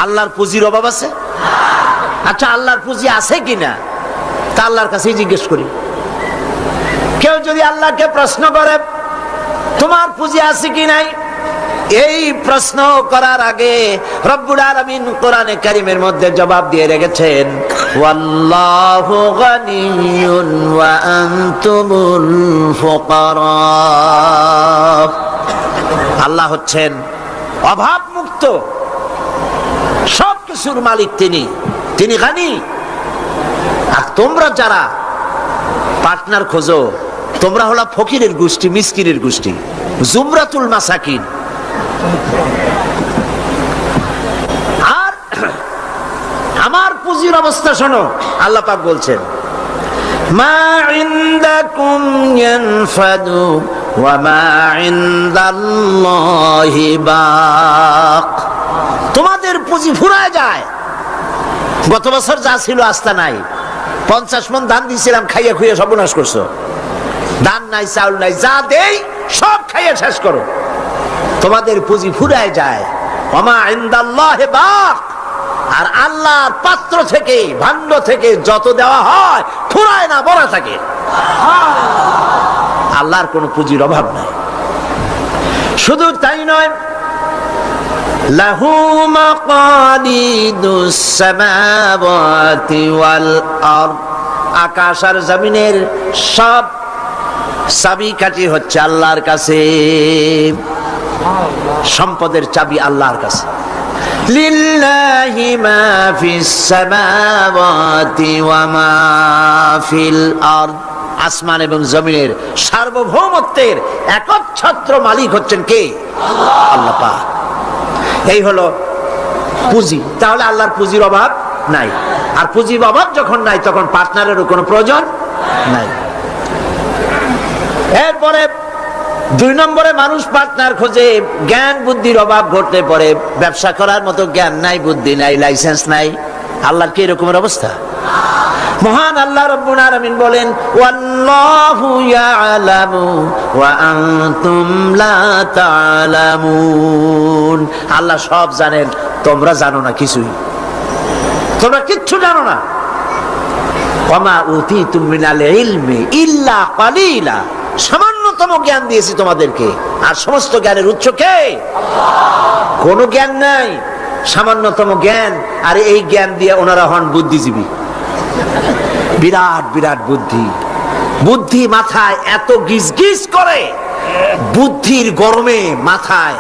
আল্লাহর পুঁজির অভাব আছে? আচ্ছা, আল্লাহর পুঁজি আছে কিনা তা আল্লাহর কাছেই জিজ্ঞেস করি। কেউ যদি আল্লাহকে প্রশ্ন করে তোমার পুঁজি আছে কি নাই, এই প্রশ্ন করার আগে রব্বুল আলামিন কোরআনে কারীমের মধ্যে জবাব দিয়ে রেখেছেন, ওয়াল্লাহু গানিয়্যুন ওয়া আনতুমুল ফুকারা। আল্লাহ হচ্ছেন অভাব মুক্ত, সব কিছুর মালিক তিনি গানি। আর তোমরা যারা পার্টনার খোঁজো, তোমরা হলো ফকিরের গোষ্ঠী, মিসকিনের গোষ্ঠী, জুমরাতুল মাসাকিন। আর আমার পুঁজির অবস্থা শোনো, আল্লাহ পাক বলছেন, মা ইনদাকুম ইয়ানফাদু ওয়া মা ইনদাল্লাহি বাক। তোমাদের পুঁজি ফুরায় যায়। গত বছর যা ছিল আস্থা নাই, 50 মণ ধান দিয়েছিলাম, খাইয়া খুইয়া সর্বনাশ করছো। ধান নাই, চাউল নাই, যা দেই সব খাইয়া শেষ করো। তোমাদের পুঁজি ফুরায় যায়। ওমা ইনদাল্লাহি বাক। আর আল্লাহর পাত্র থেকে, ভাণ্ড থেকে যত দেওয়া হয় ফুরায় না, ভরা থাকে। আল্লাহর কোনো পুঁজির অভাব নাই। শুধু তাই নয়, লাহু মাকালিদুস সামাওয়াতি ওয়াল আরদ। আকাশ আর জমিনের সব চাবিকাঠি হচ্ছে আল্লাহর কাছে। সম্পদের চাবি আল্লাহর কাছে। লিল্লাহি মা ফিস সামাওয়াতি ওয়া মা ফিল আরদ। আসমান এবং জমিনের সার্বভৌমত্বের একচ্ছত্র মালিক হচ্ছেন কে? আল্লাহ পাক। এই হলো পুঁজি। তাহলে আল্লাহর পুঁজির অভাব নাই। আর পুঁজির অভাব যখন নাই, তখন পার্টনারেরও কোনো প্রয়োজন নাই। এরপরে 2 নম্বরে মানুষ পার্টনার খোঁজে, জ্ঞান বুদ্ধির অভাব ঘটতে পারে। ব্যবসা করার মতো জ্ঞান নাই, বুদ্ধি নাই, লাইসেন্স নাই। আল্লাহর কি এরকমের অবস্থা? মহান আল্লাহ রাব্বুল আলামিন বলেন, ওয়াল্লাহু ইয়ালামু ওয়া আনতুম লা তা'লামুন। আল্লাহ সব জানেন, তোমরা জানো না কিছুই। তোমরা কিচ্ছু জানো না। ওয়ামা উতীতুম মিনাল ইলমি ইল্লা কালিলা। সামান্যতম জ্ঞান দিয়েছি তোমাদেরকে, আর সমস্ত জ্ঞানের উৎস কে? আল্লাহ। কোনো জ্ঞান নাই, সামান্যতম জ্ঞান। আর এই জ্ঞান দিয়ে ওনারা হন বুদ্ধিজীবী। বিরাট বিরাট বুদ্ধি। বুদ্ধি মাথায় এত গিজ গিজ করে, বুদ্ধির গরমে মাথায়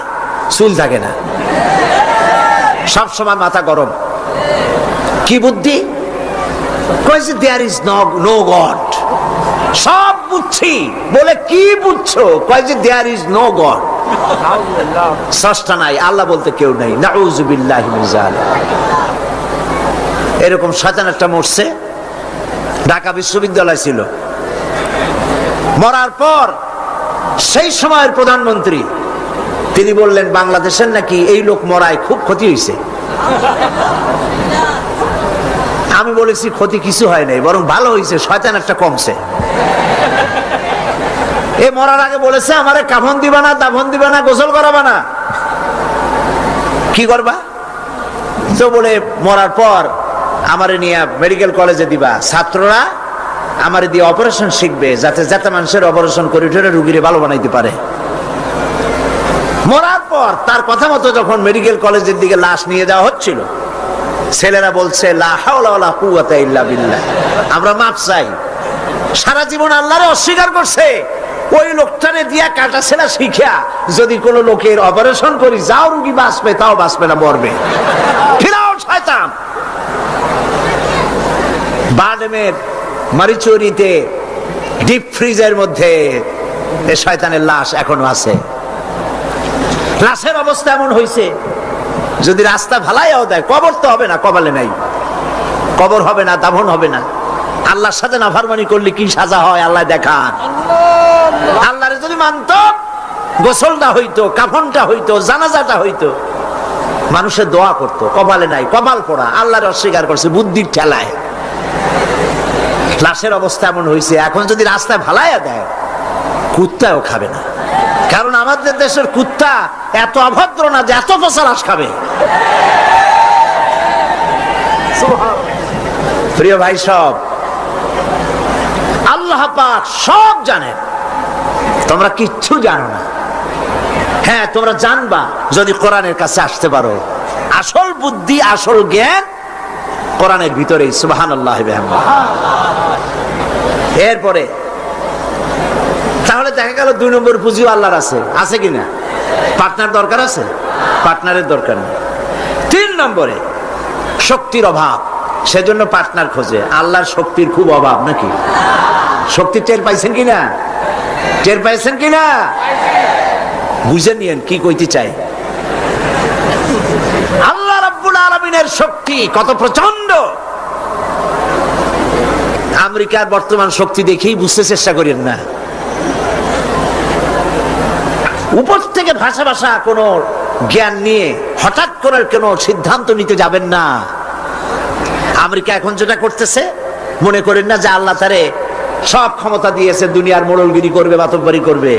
চুল থাকে না, সব সময় মাথা গরম। কি বুদ্ধি? কইছে দেয়ার ইজ নো গড। সব বুঝছি বলে কি বুঝছো? কইছে দেয়ার ইজ নো গড। স্রষ্টা নাই, আল্লাহ বলতে কেউ নাই। নাউযুবিল্লাহি মিন যালিক। এরকম শয়তান একটা মরছে, ঢাকা বিশ্ববিদ্যালয় ছিল। মরার পর সেই সময়ের প্রধানমন্ত্রী তিনি বললেন, বাংলাদেশের নাকি এই লোক মরায় খুব ক্ষতি হয়েছে। আমি বলেছি, ক্ষতি কিছু হয় নাই, বরং ভালো হয়েছে, শয়তান একটা কমছে। এ মরার আগে বলেছে, আমারে কাফন দিবা না, দাফন দিবা না, গোসল করাবা না। কি করবা? তো বলে মরার পর আমারে নিয়ে মেডিকেল কলেজে দিবা, ছাত্ররা আমারে দিয়ে অপারেশন শিখবে, যাতে যাতে মানুষের অপারেশন করে উঠে রুগীরে ভালো বানাইতে পারে। মরার পর তার কথা মতো যখন মেডিকেল কলেজের দিকে লাশ নিয়ে যাওয়া হচ্ছিল, ছেলেরা বলছে, লা হাওলা ওয়ালা কুওয়াতা ইল্লা বিল্লাহ। আমরা মাপ চাই। সারা জীবন আল্লাহরে অস্বীকার করছে। ওই লোকটারে দিয়া কাটা ছেলা শিখা যদি কোনো লোকের অপারেশন করি, যাও রুগী বাঁচবে, তাও বাঁচবে না, মরবে। ফিরাও শয়তান। বাডমের মারিচুরিতে ডিপ ফ্রিজের মধ্যে এই শয়তানের লাশ এখনো আছে। লাশের অবস্থা এমন হয়েছে, যদি রাস্তা ভালাইও দেয়, কবর তো হবে না, কপালে নাই, কবর হবে না, দাফন হবে না। আল্লাহর সাথে নাফরমানি করলে কি সাজা হয় আল্লাহ দেখান। আল্লাহরে যদি মানত, গোসলটা হইতো, কাফনটা হইতো, জানাজাটা হইতো, মানুষের দোয়া করতো। কপালে নাই, কপাল পোড়া, আল্লাহর অস্বীকার করছে বুদ্ধির ঠেলায়। লাশের অবস্থা এমন হয়েছে, এখন যদি রাস্তায় ভালাইয়া দেয়, কুত্তাও খাবে না। কারণ আমাদের দেশের কুত্তা এত অভদ্র না যে এত পচা লাশ খাবে। প্রিয় ভাই, সব আল্লাহ পাক সব জানেন, তোমরা কিচ্ছু জানো না। হ্যাঁ, তোমরা জানবা যদি কোরআনের কাছে আসতে পারো। আসল বুদ্ধি, আসল জ্ঞান কোরআনের ভিতরেই। সুবহানাল্লাহ। এরপরে তাহলে দেখা গেল 2 নম্বর পুঁজিও আল্লাহর আছে কিনা? পার্টনার দরকার আছে? পার্টনারের দরকার নেই। 3 নম্বরে শক্তির অভাব, সেজন্য পার্টনার খোঁজে। আল্লাহর শক্তির খুব অভাব নাকি? শক্তি টের পাইছেন কিনা? টের পাইছেন কিনা? বুঝে নিয়েন কি কইতে চাই। আল্লাহ রাব্বুল আলামিনের শক্তি কত প্রচন্ড। আমেরিকার বর্তমান শক্তি দেখেই বুঝতে চেষ্টা করেন না। উপর থেকে ভাষা ভাষা কোন জ্ঞান নিয়ে হঠাৎ করে কোনো সিদ্ধান্ত নিতে যাবেন না। আমেরিকা এখন যেটা করতেছে, মনে করেন না যে আল্লাহ তারে সব ক্ষমতা দিয়েছে, দুনিয়ার মোড়লগিরি করবে, বাতব্বরি করবে।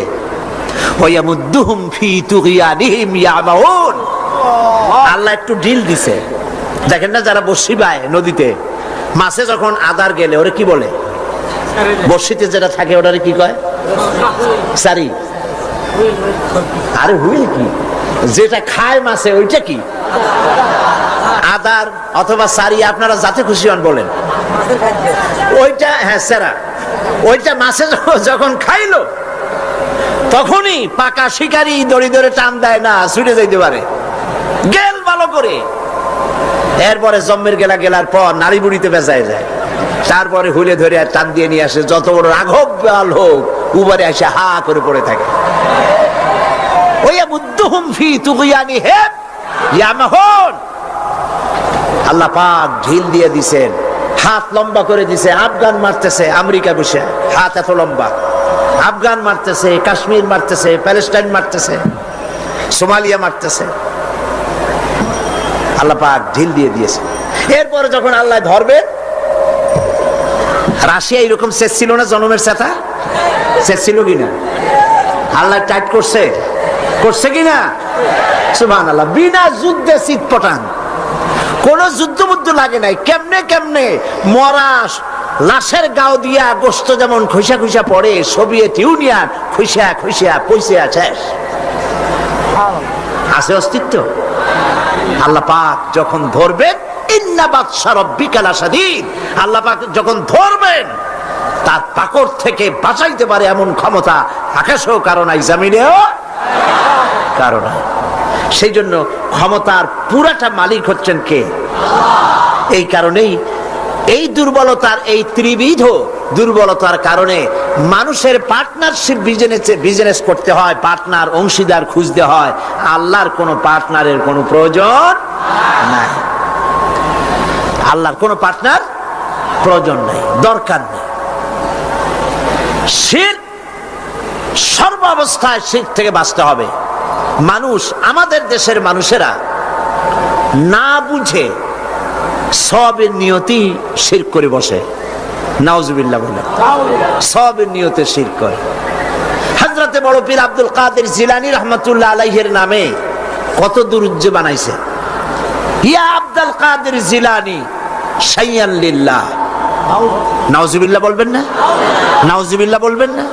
আল্লাহ একটু ডিল দিছে। দেখেন না, যারা বর্ষি বায় নদীতে, মাছে যখন আদার গেলে ওরে কি বলে? বর্ষিতে যেটা থাকে ওটারে কি কয়? সারি। আরে হুইল কি? যেটা খায় মাছে ওইটা কি? আদার অথবা সারি, আপনারা যাতে খুশি হন বলেন। ওইটা, হ্যাঁ সেরা। ওইটা মাছে যখন খাইলো তখনই পাকা শিকারি দড়ি ধরে টান দেয় না, ছুটে যাইতে পারে। গেল ভালো করে। এরপরে জম্মের গেলার পর নারী বুড়িতে বেজায় যায়। তারপরে হুলে ধরে আর টান দিয়ে নিয়ে আসে। যত বড় রাঘব বাল হোক, উবারে এসে হা করে পড়ে থাকে। আল্লাহ পাক ঢিল দিয়ে দিছেন, হাত লম্বা করে দিছে। আফগান মারতেছে আমেরিকা বসে, হাত এত লম্বা। আফগান মারতেছে, কাশ্মীর মারতেছে, প্যালেস্টাইন মারতেছে, সোমালিয়া মারতেছে। আল্লাহ পাক ঢিল দিয়ে দিয়েছে। এরপরে যখন আল্লাহ ধরবে, রাশিয়া এরকম শেষ ছিল না, জনমের সাথে শেষ ছিল কিনা? আল্লাহ টাইট করছে কিনা? সুবহানাল্লাহ। বিনা যুদ্ধে চিৎপটাং, কোন যুদ্ধ লাগে নাই। কেমনে মরা লাশের গাও দিয়া গোস্ত যেমন খুশা খুশা পড়ে, সোভিয়েত ইউনিয়ন খুশা পয়সা শেষ। আছে অস্তিত্ব? আল্লাহ পাক যখন ধরবেন, ইন্না বাতশা রাব্বিকা লাশাদীদ, আল্লাহ পাক যখন ধরবেন তার পাকড় থেকে বাঁচাইতে পারে এমন ক্ষমতা আকাশেও কারো নাই, জমিনেও কারো নাই। সেই জন্য ক্ষমতার পুরাটা মালিক হচ্ছেন কে? এই কারণেই এই দুর্বলতার, এই ত্রিবিধ দুর্বলতার কারণে মানুষের পার্টনারশিপ বিজনেস করতে হয়, পার্টনার অংশীদার খুঁজতে হয়। আল্লাহর কোনো পার্টনারের কোনো প্রয়োজন নাই। আল্লাহর কোনো পার্টনার প্রয়োজন নাই, দরকার নেই। শিরক, সর্বাবস্থায় শিরক থেকে বাঁচতে হবে। মানুষ, আমাদের দেশের মানুষেরা না বুঝে সবের নিয়তি শিরক করে বসে। নাউজুবিল্লাহ বলে সবের নিয়তে শিরক করে। হযরতে বড় পীর আব্দুল কাদের জিলানী রাহমাতুল্লাহ আলাইহির নামে কত দুরূদ বানাইছে। ইয়া আব্দুল কাদের জিলানী শাইয়ান লিল্লাহ। নাউজুবিল্লাহ বলবেন না? নাউজুবিল্লাহ বলবেন না?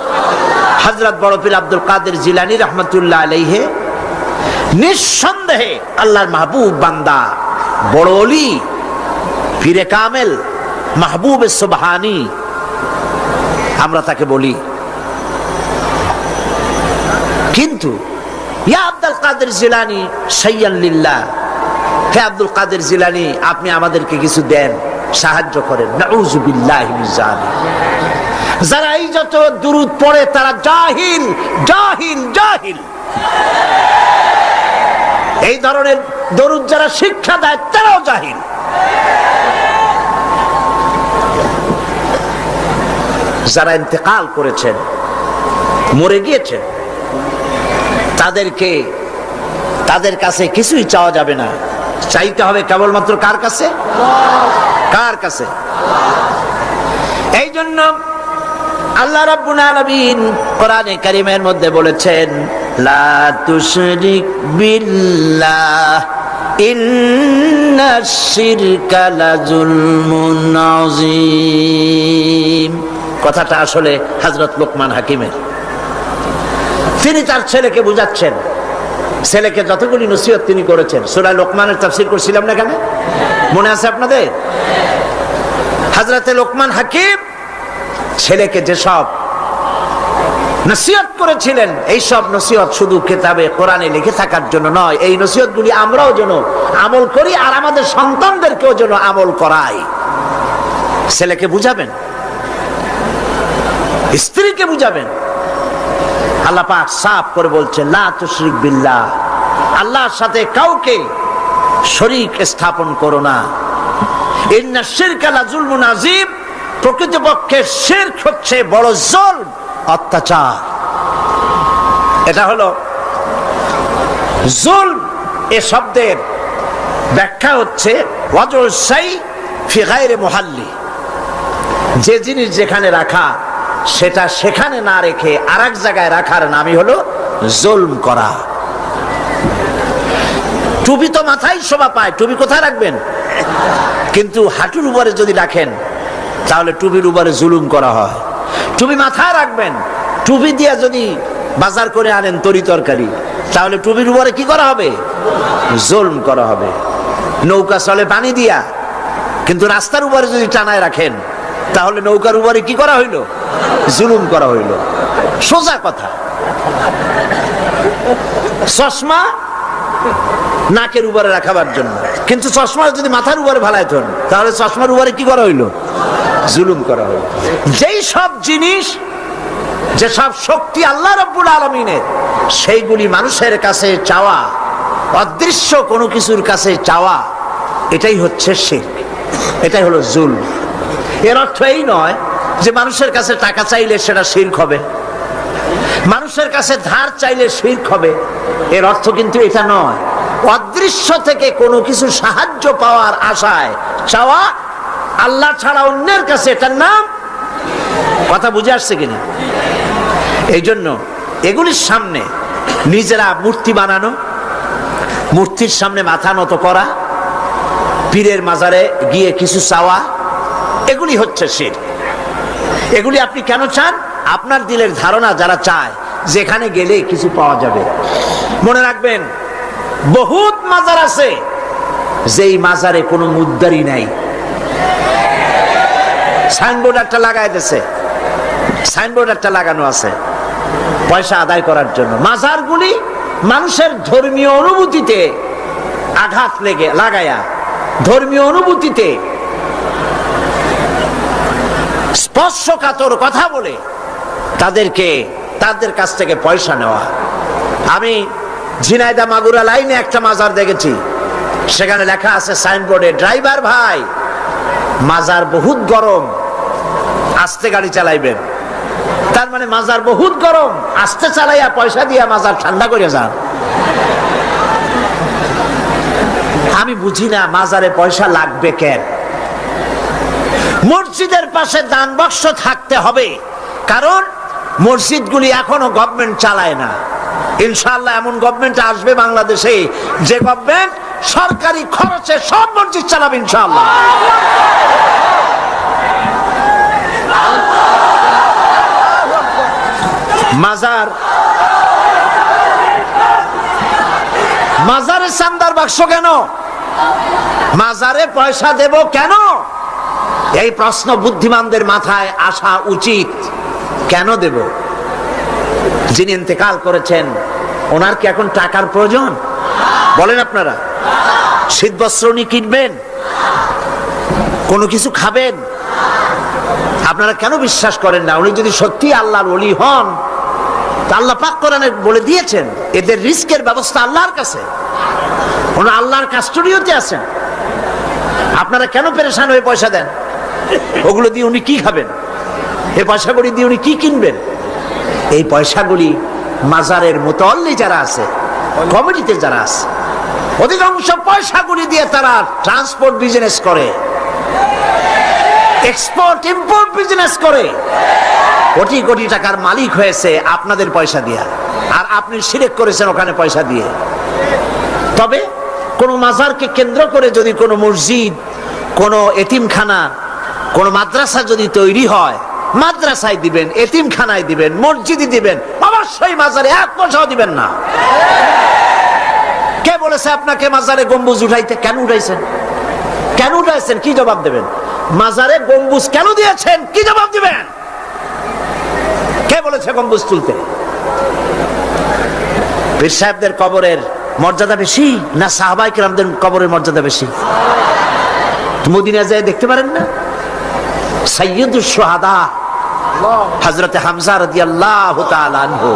হযরত বড় পীর আব্দুল কাদের জিলানী রাহমাতুল্লাহ আলাইহি নিঃসন্দেহে আল্লাহর মাহবুব বান্দা, বড় ওলি, পীরে কামেল, মাহবুবে সুবহানী আমরা তাকে বলি। কিন্তু ইয়া আব্দুল কাদের জিলানী শাইয়ান লিল্লাহ, হে আব্দুল কাদের জিলানী আপনি আমাদেরকে কিছু দেন, সাহায্য করেন। নাউযু বিল্লাহি মিন যালিক। যারা এই যত দুরূদ পড়ে তারা জাহিল জাহিল জাহিল। এই ধরনের দরুদ যারা শিক্ষা দেয় তারাও জাহিল। যারা ইন্তেকাল করেছেন, মরে গিয়েছেন, তাদের কাছে কিছুই চাওয়া যাবে না। চাইতে হবে কেবলমাত্র কার কাছে? কার কাছে? এই জন্য আল্লাহ রাব্বুল আলামিন কোরআনে কারীমের মধ্যে বলেছেন, লা তুশরিক বিল্লাহ ইন্নাশ শিরকা লাযুলমুন আযীম। কথাটা আসলে হযরত লোকমান হাকিমের। তিনি তার ছেলেকে বুঝাচ্ছেন। ছেলেকে যতগুলি নসিহত তিনি করেছেন, সূরা লোকমানের তাফসীর করছিলাম না এখানে, মনে আছে আপনাদের? হযরত লোকমান হাকিম ছেলেকে যেসব নসিহত করেছিলেন, এই সব নসিহত শুধু কিতাবে কোরআনে লিখে থাকার জন্য নয়, এই নসিহতগুলি আমরাও যেন আমল করি আর আমাদের সন্তানদেরকেও যেন আমল করাই। ছেলেকে বুঝাবেন, স্ত্রীকে বুঝাবেন। আল্লাহ পাক সাফ করে বলছেন, লা তুশরিক বিল্লাহ, আল্লাহর সাথে কাউকে শরীক স্থাপন করো না। ইন্নাশ শিরকা লাযুলমুন আযীম, প্রকৃতপক্ষে শিরক হচ্ছে বড় জুলম, অত্যাচার। এটা হলো জুলম। এ শব্দের ব্যাখ্যা হচ্ছে ওয়াজুল শাই ফি গায়রি মুহাল্লি, যে জিনিস যেখানে রাখা সেটা সেখানে না রেখে আরেক জায়গায় রাখার নামই হলো জুলম করা। টুপি তো মাথায় শোভা পায়, টুপি কোথায় রাখবেন? কিন্তু হাঁটুর উপরে যদি রাখেন তাহলে টুপির উপরে জুলুম করা হয়। টুপি মাথায় রাখবেন, টুপি দিয়ে যদি বাজার করে আনেন তরি তরকারি, তাহলে টুপির উপরে কি করা হবে? জুলম করা হবে। নৌকা চলে পানি দিয়া, কিন্তু রাস্তার উপরে যদি টানায় রাখেন তাহলে নৌকার উপরে কি করা হইল? জুলুম করা হইল। সোজা কথা। চশমা নাকের উপরে রাখাবার জন্য, কিন্তু চশমা যদি মাথার উপরে ভালায় থন তাহলে চশমার উপরে কি করা হইল? জুলুম করা হইল। যেই সব জিনিস, যেসব শক্তি আল্লাহ রাব্বুল আলামিনের, সেইগুলি মানুষের কাছে চাওয়া, অদৃশ্য কোনো কিছুর কাছে চাওয়া, এটাই হচ্ছে শিরক, এটাই হলো জুলম। এর অর্থ এই নয় যে মানুষের কাছে টাকা চাইলে সেটা শিরক হবে, মানুষের কাছে ধার চাইলে শিরক হবে, এর অর্থ কিন্তু এটা নয়। অদৃশ্য থেকে কোনো কিছু সাহায্য পাওয়ার আশায় চাওয়া আল্লাহ ছাড়া অন্যের কাছে, এটার নাম, কথা বুঝে আসছে কিনা? এই জন্য এগুলির সামনে নিজেরা মূর্তি বানানো, মূর্তির সামনে মাথা নত করা, পীরের মাজারে গিয়ে কিছু চাওয়া, এগুলি হচ্ছে শিরক। এগুলি আপনি কেন চান? আপনার দিলের ধারণা যারা চায় যেখানে গেলে কিছু পাওয়া যাবে। মনে রাখবেন, বহুত মাজার আছে যেই মাজারে কোনো মুদ্দারি নাই। সাইনবোর্ড একটা লাগাই দিয়েছে, সাইনবোর্ড একটা লাগানো আছে পয়সা আদায় করার জন্য। মাজারগুলি মানুষের ধর্মীয় অনুভূতিতে আঘাত লাগায়া, ধর্মীয় অনুভূতিতে স্পর্শকাতর কথা বলে তাদের কাছ থেকে পয়সা নেওয়া। আমি ঝিনাইদহ মাগুরা লাইনে একটা মাজার দেখেছি, সেখানে লেখা আছে সাইনবোর্ডে, ড্রাইভার ভাই মাজার বহুত গরম, আস্তে গাড়ি চালাইবেন। তার মানে মাজার বহুত গরম, আস্তে চালাইয়া পয়সা দিয়া মাজার ঠান্ডা করে যান। আমি বুঝি না মাজারে পয়সা লাগবে কেন? মসজিদের পাশে দান বাক্স থাকতে হবে, কারণ মসজিদগুলি এখনো গভর্নমেন্ট চালায় না। ইনশাআল্লাহ এমন গভর্নমেন্ট আসবে বাংলাদেশে যে গভর্নমেন্ট সরকারি খরচে সব মসজিদ চালাবে ইনশাআল্লাহ। মাজারে চান্দার বাক্স কেন? মাজারে পয়সা দেব কেন? এই প্রশ্ন বুদ্ধিমানদের মাথায় আসা উচিত। কেন দেব? যিনি ইন্তেকাল করেছেন ওনার কি এখন টাকার প্রয়োজন? বলেন আপনারা। শীত বস্ত্র উনি কিনবেন, কোনো কিছু খাবেন? আপনারা কেন বিশ্বাস করেন না? উনি যদি সত্যি আল্লাহর ওলি হন, আল্লাহ পাক কোরআনে বলে দিয়েছেন এদের রিস্কের ব্যবস্থা আল্লাহর কাছে, ওনারা আল্লাহর কাস্টোডিওতে আছেন। আপনারা কেন পেরেশান হয়ে পয়সা দেন? ওগুলো দিয়ে উনি কি খাবেন? এই পয়সাগুলি দিয়ে উনি কি কিনবেন? এই পয়সাগুলি মাজারের মুতাল্লি যারা আছে, কমিটিতে যারা আছে, অধিকাংশ পয়সাগুলি দিয়ে তারা ট্রান্সপোর্ট বিজনেস করে, এক্সপোর্ট ইম্পোর্ট বিজনেস করে, কোটি কোটি টাকার মালিক হয়েছে আপনাদের পয়সা দিয়ে, আর আপনি শিরক করেছেন ওখানে পয়সা দিয়ে। তবে কোন মাজারকে কেন্দ্র করে যদি কোনো মসজিদ, কোনো এতিমখানা, কোন মাদ্রাসা যদি তৈরি হয়, মাদ্রাসায় দিবেন, এতিমখানায় দিবেন, মসজিদে দিবেন, অবশ্যই মাজারে এক পয়সাও দিবেন না। কে বলেছে আপনাকে মাজারে গম্বুজ উঠাইতে? কেন উঠাইছেন? কেন উঠাইছেন? কি জবাব দেবেন? মাজারে গম্বুজ কেন দিয়েছেন? কি জবাব দিবেন? কে বলেছে গম্বুজ তুলতে? পীর সাহেবদের কবরের মর্যাদা বেশি না সাহাবায়ে কেরামদের কবরের মর্যাদা বেশি? মদিনা যায় দেখতে পারেন না? সাইয়্যিদুশ শুহাদা হযরত হামজা রাদিয়াল্লাহু তাআলা আনহু,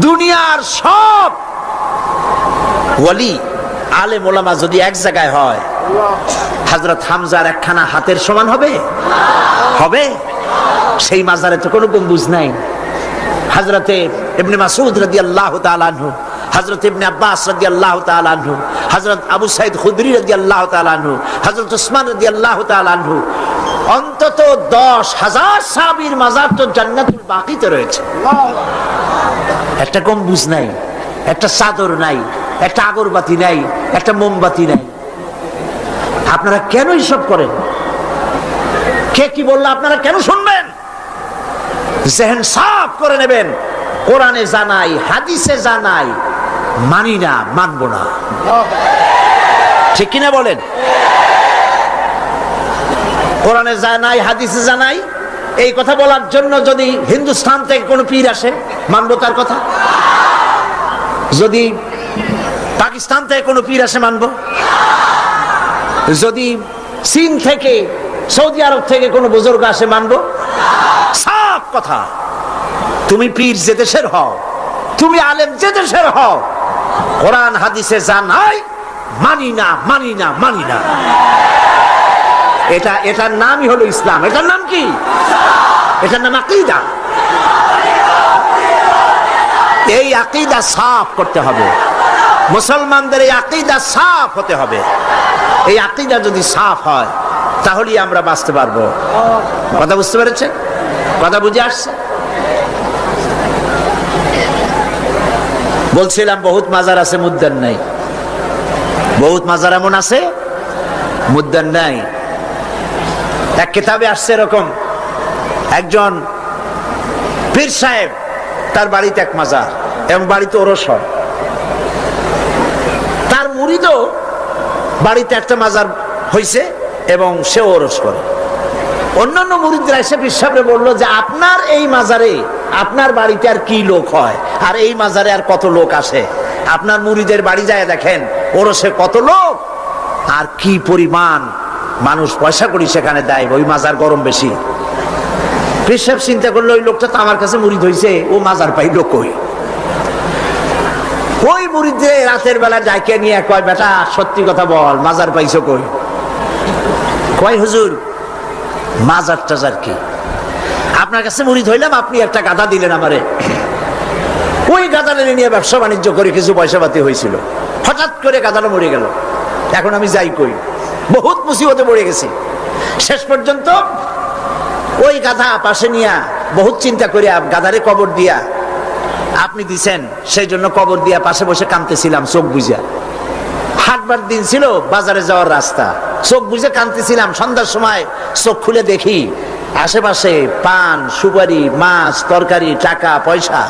দুনিয়ার সব ওয়ালি আলেম ওলামা যদি এক জায়গায় হয়, হযরত হামজার একখানা হাতের সমান হবে? হবে? সেই মাজারে তো কোনো গম্বুজ নাই। হযরতে ইবনে মাসউদ রাদিয়াল্লাহু তাআলা আনহু, হযরত ইবনে আব্বাস রাদিয়াল্লাহু তাআলা আনহু, হযরত আবু সাঈদ খুদরি রাদিয়াল্লাহু তাআলা আনহু, হযরত উসমান রাদিয়াল্লাহু তাআলা আনহু, অন্তত 10,000 সাহাবীর মাজার তো জান্নাতুল বাকিতে রয়েছে। একটা গম্বুজ নাই, একটা চাদর নাই, একটা আগরবাতি নাই, একটা মোমবাতি নাই। আপনারা কেন এসব করেন? কে কি বললো আপনারা কেন শুনবেন? জেহেন সাফ করে নেবেন। কোরআনে জানাই, হাদিসে জানাই, মানি না, মানবো না। ঠিক কিনা বলেন? কোরআনে জানাই, হাদিসে জানাই, এই কথা বলার জন্য যদি হিন্দুস্তান থেকে কোনো পীর আসে, মানবো তার কথা? যদি পাকিস্তান থেকে কোনো পীর আসে, মানবো? যদি চীন থেকে, সৌদি আরব থেকে কোনো বুজুর্গ আসে, মানবো? সাফ কথা। তুমি পীর যে দেশের হও, তুমি আলেম যে দেশের হও, কোরআন হাদিসে জানাই, মানি না, মানি না, মানি না। এটার নামই হলো ইসলাম। এটার নাম কি? এটার নাম আকীদা। এই আকীদা সাফ করতে হবে। মুসলমানদের এই আকীদা সাফ হতে হবে। এই আকীদা যদি সাফ হয়, তাহলেই আমরা বাঁচতে পারবো। কথা বুঝতে পেরেছেন? কথা বুঝে আসছে? বলছিলাম বহুত মাজার আছে, মুদ্দার নাই। বহুত মাজার এমন আছে, মুদ্দার নাই। এক কিতাবে আসছে এরকম, একজন পীর সাহেব, তার বাড়িতে এক মাজার এবং বাড়িতে ওরস হয়। তার মুরিদও বাড়িতে একটা মাজার হয়েছে এবং সে ওরস করে। অন্যান্য মুরিদরা এসে পীর সাহেবরে বললো যে আপনার এই মাজারে, আপনার বাড়িতে আর কি লোক হয়, আর এই মাজারে আর কত লোক আসে? আপনার মুরিদের বাড়ি যায় দেখেন, ওরসে কত লোক আর কি পরিমাণ মানুষ পয়সা করি সেখানে দেয়, ওই মাজার গরম বেশি। পীর সাহেব চিন্তা করলো, ওই লোকটা তো আমার কাছে মুরিদ হয়েছে, ও মাজার পাইল কই? ওই মুরিদে রাতের বেলা ডাইকে নিয়ে কয়, বেটা সত্যি কথা বল, মাজার পাইছো কই? কয়, হুজুর মাজার টাজার কি, আপনার কাছে মুরিদ হইলাম, আপনি একটা গাধা দিলেন আমারে, ওই গাধাটা নিয়ে ব্যবসা বাণিজ্য করে কিছু পয়সা পাতি হয়েছিল, হঠাৎ করে গাধাটা মরে গেল, এখন আমি যাই কই? বহুত মুসিবতে পড়ে গেছি। শেষ পর্যন্ত ওই গাধা পাশে নিয়া বহুত চিন্তা করিয়া গাধারে কবর দিয়া, আপনি দিছেন সেই জন্য কবর দিয়া পাশে বসে কাঁদতেছিলাম চোখ বুঝা। হাটবার দিন ছিল, বাজারে যাওয়ার রাস্তা, চোখ বুঝে কাঁদতেছিলাম। সন্ধ্যার সময় চোখ খুলে দেখি আশেপাশে পান, সুপারি, মাছ, তরকারি, টাকা পয়সা।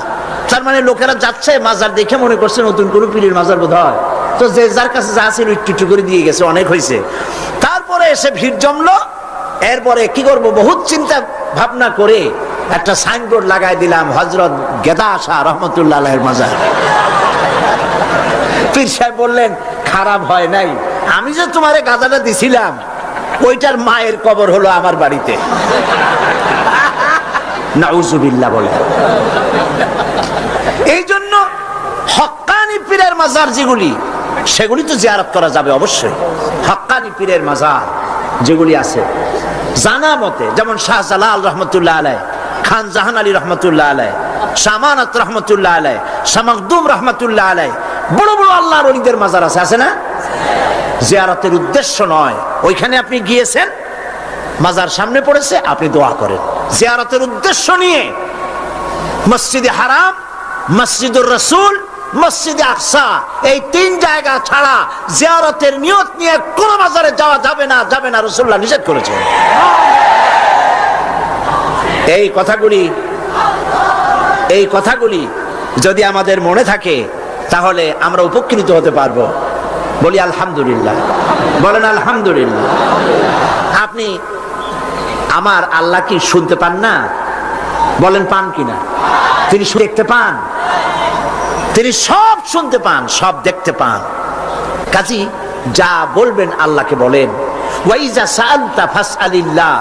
তার মানে লোকেরা যাচ্ছে মাজার দেখে মনে করছে নতুন কোনো পীরের মাজার বোধ হয়, তো যে যার কাছে যা ছিল একটু করে দিয়ে গেছে, অনেক হয়েছে। তারপরে এসে ভিড় জমলো। এরপরে কি করব, বহুত চিন্তা ভাবনা করে একটা সাইনবোর্ড লাগাই দিলাম, হযরত গেদা শাহ রহমতুল্লাহ আলাইহির মাজার। পীর সাহেব বললেন, খারাপ হয় নাই, আমি যে তোমারে গাধাটা দিছিলাম ওইটার মায়ের কবর হলো আমার বাড়িতে। নাউজুবিল্লাহ বলে। এই জন্য হক্কানি পীরের মাজার যেগুলি, সেগুলি তো জিয়ারত করা যাবে অবশ্যই। হক্কানি পীরের মাজার যেগুলি আছে জানা মতে, যেমন শাহজালাল রহমতুল্লাহ আলাইহ, খান জাহান আলী রহমতুল্লাহ আলাইহ, শামানাত রহমতুল্লাহ আলাইহ, শামাকদুম রহমতুল্লাহ আলাইহ, বড় বড় আল্লাহর ওলিদের মাজার আছে, আছে না? জিয়ারতের উদ্দেশ্য নয়, ওইখানে আপনি গিয়েছেন, মাজার সামনে পড়েছে, আপনি দোয়া করেন। জিয়ারতের উদ্দেশ্য নিয়ে মসজিদে হারাম, মসজিদুর রাসূল, মসজিদে আকসা, এই 3 জায়গা ছাড়া জিয়ারতের নিয়ত নিয়ে কোন মাজারে যাওয়া যাবে না রাসূলুল্লাহ নিষেধ করেছেন। এই কথাগুলি যদি আমাদের মনে থাকে তাহলে আমরা উপকৃত হতে পারবো। বলি আলহামদুলিল্লাহ, বলেন আলহামদুলিল্লাহ। আপনি আমার আল্লাহ কি শুনতে পান না? বলেন পান কিনা? তিনি দেখতে পান, তিনি সব শুনতে পান, সব দেখতে পান। কাজী যা বলবেন আল্লাহকে বলেন। ওয়াইজা সাআলতা ফাসআলিল্লাহ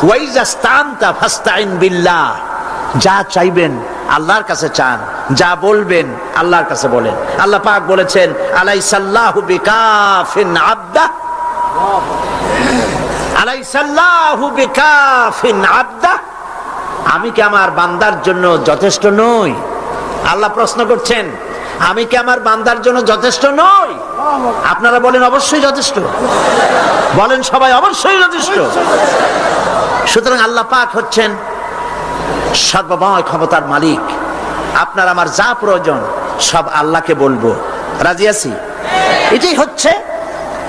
ওয়াইজা ইসতাআনতা ফাসতাইন বিল্লাহ। যা চাইবেন আল্লাহর কাছে চান, যা বলবেন আল্লাহর কাছে বলেন। আল্লাহ পাক বলেছেন আলাইসাল্লাহু বিকাফিন আবদা, আলাইসাল্লাহু বিকাফিন আবদা। আমি কি আমার বান্দার জন্য যথেষ্ট নই? আল্লাহ প্রশ্ন করছেন, আমি কি আমার বান্দার জন্য যথেষ্ট নই? আপনারা বলেন অবশ্যই যথেষ্ট, বলেন সবাই অবশ্যই যথেষ্ট। সুতরাং আল্লাহ পাক হচ্ছেন সর্বময় ক্ষমতার মালিক। আপনার আমার যা প্রয়োজন সব আল্লাহকে বলবো, রাজি আছি? এটাই হচ্ছে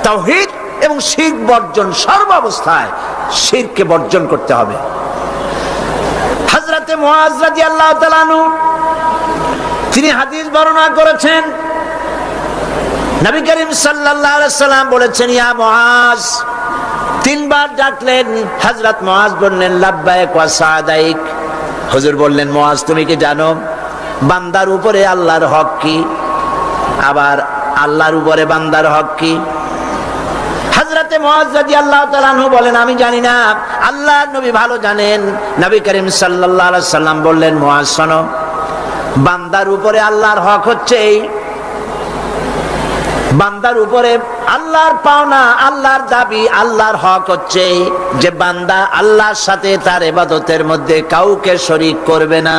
তাওহীদ এবং শিরক বর্জন। সর্বাবস্থায় শিরককে বর্জন করতে হবে। হযরতে মুআজ রাদিয়াল্লাহু তাআলা আনহু তিনি হাদিস বর্ণনা করেছেন, নবী করিম সাল্লাল্লাহু আলাইহি ওয়াসাল্লাম বলেছেন ইয়া মুআজ, 3 বার ডাকলেন। হযরত মুআজ বললেন লাব্বাইক ওয়া সাদাইক। হুজুর বললেন মুআজ তুমি কি জানো বান্দার উপরে আল্লাহর হক কি, আবার আল্লাহর উপরে বান্দার হক কি? হযরতে মুআজ রাদিয়াল্লাহু তাআলা আনহু বলেন আমি জানি না, আল্লাহর নবী ভালো জানেন। নবী করিম সাল্লাল্লাহু আলাইহি ওয়াসাল্লাম বললেন মুআজ শোনো, বান্দার উপরে আল্লাহর হক হচ্ছে এই, বান্দার উপরে আল্লাহর পাওনা, আল্লাহর দাবি, আল্লাহর হক হচ্ছে যে বান্দা আল্লাহর সাথে তার ইবাদতের মধ্যে কাউকে শরীক করবে না।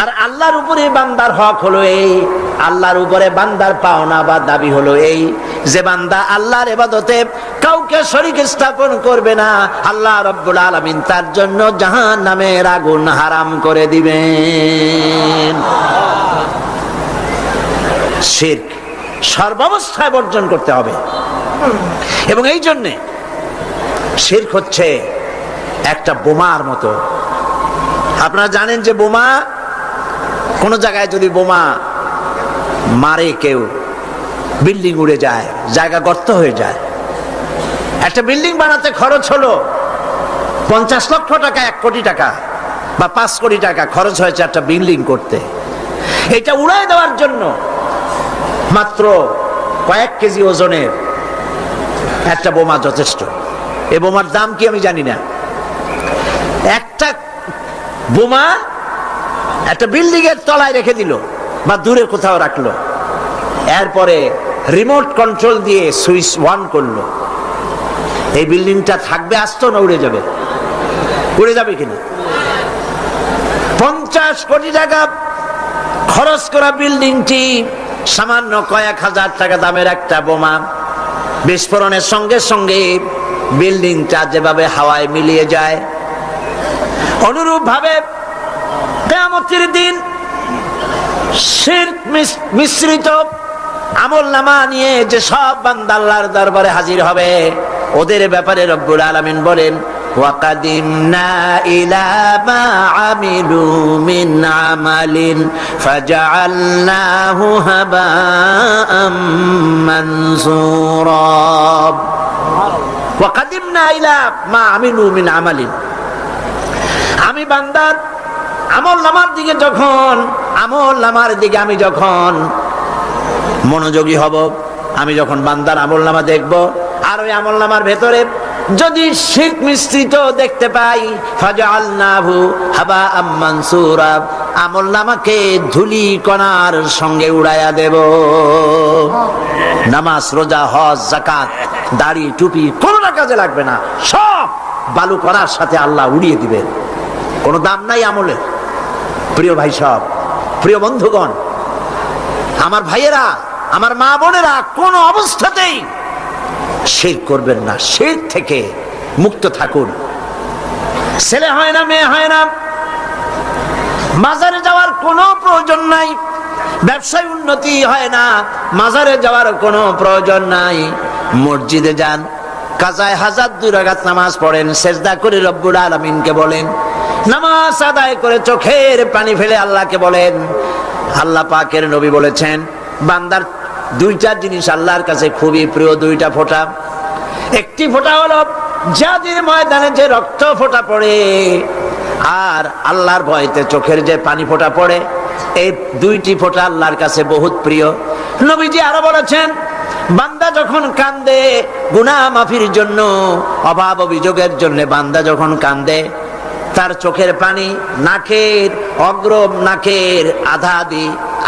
আর আল্লাহর উপরে বান্দার হক হলো এই, আল্লাহর উপরে বান্দার পাওনা বা দাবি হলো এই যে বান্দা আল্লাহর ইবাদতে কাউকে শরীক স্থাপন করবে না। আল্লাহ রাব্বুল আলামিন তার জন্য জাহান্নামের আগুন হারাম করে দিবেন। শিরক সর্বাবস্থায় বর্জন করতে হবে। এবং এই জন্যে শিরক হচ্ছে একটা বোমার মতো। আপনারা জানেন যে বোমা, কোন জায়গায় যদি বোমা মারে কেউ, বিল্ডিং উড়ে যায়, জায়গা গর্ত হয়ে যায়। একটা বিল্ডিং বানাতে খরচ হলো 50 লক্ষ টাকা, 1 কোটি টাকা বা 5 কোটি টাকা খরচ হয়েছে একটা বিল্ডিং করতে। এটা উড়ায় দেওয়ার জন্য মাত্র কয়েক কেজি ওজনের একটা বোমা যথেষ্ট। এই বোমার দাম কি আমি জানি না। একটা বোমা একটা বিল্ডিং এর তলায় রেখে দিল বা দূরে কোথাও রাখলো, এরপরে রিমোট কন্ট্রোল দিয়ে সুইচ অন করলো, এই বিল্ডিংটা থাকবে আস্ত না উড়ে যাবে? উড়ে যাবে কিনা? 50 কোটি টাকা খরচ করা বিল্ডিংটি সামান্য কয়েক হাজার টাকা দামের একটা বোমা বিস্ফোরণের সঙ্গে সঙ্গে বিল্ডিংটা যেভাবে হাওয়ায় মিলিয়ে যায়, অনুরূপ ভাবে কিয়ামতের দিন শিরক মিশ্রিত আমলনামা নিয়ে যে সব বান্দা আল্লাহর দরবারে হাজির হবে, ওদের ব্যাপারে রব্বুল আলামিন বলেন ওয়াকাদিমনা ইলা মা আমিলু মিন আমালিন ফাজআলনাহু হাবাআম মানসুরা। ওয়াকাদিমনা ইলা মা আমিলু মিন আমালিন, আমি বান্দার আমলনামার দিকে আমি যখন মনোযোগী হব, আমি যখন বান্দার আমলনামা দেখব, আর ওই আমলনামার ভেতরে যদি শিরক মিশ্রিত দেখতে পাই, ফাজআলনাহু হাবাআম মানসুরা, আমলনামাকে ধুলি কণার সঙ্গে উড়াইয়া দেব। নামাজ, রোজা, হজ, যাকাত, দাড়ি, টুপি কোনটা কাজে লাগবে না, সব বালু কণার সাথে আল্লাহ উড়িয়ে দিবেন। কোনো দাম নাই আমলের। প্রিয় ভাই সব, প্রিয় বন্ধুগণ, আমার ভাইয়েরা, আমার মা বোনেরা, কোন অবস্থাতেই শিরক করবেন না। শিরক থেকে মুক্ত থাকুন। ছেলে হয় না, মেয়ে হয় না, মাজারে যাওয়ার কোনো প্রয়োজন নাই, ব্যবসায় উন্নতি হয় না, মাজারে যাওয়ার কোনো প্রয়োজন নাই। মসজিদে যান, কাজায় হাজার 2 রাকাত নামাজ পড়েন, সেজদা করে রব্বুল আলামিনকে বলেন, নামাজ আদায় করে চোখের পানি ফেলে আল্লাহকে বলেন। আল্লাহ পাকের নবী বলেছেন, বান্দার 2টা জিনিস আল্লাহর কাছে খুবই প্রিয়, 2টা ফোঁটা। একটি ফোঁটা হলো জিহাদের ময়দানে যে রক্ত ফোঁটা পড়ে, আর আল্লাহর ভয়তে চোখের যে পানি ফোঁটা পড়ে, এই 2টি ফোঁটা আল্লাহর কাছে বহুত প্রিয়। নবীজি আরো বলেছেন, বান্দা যখন কান্দে গুনাহ মাফির জন্য, অভাব অভিযোগের জন্য বান্দা যখন কান্দে, তার চোখের পানি নাকের অগ্র নাকের আধা দি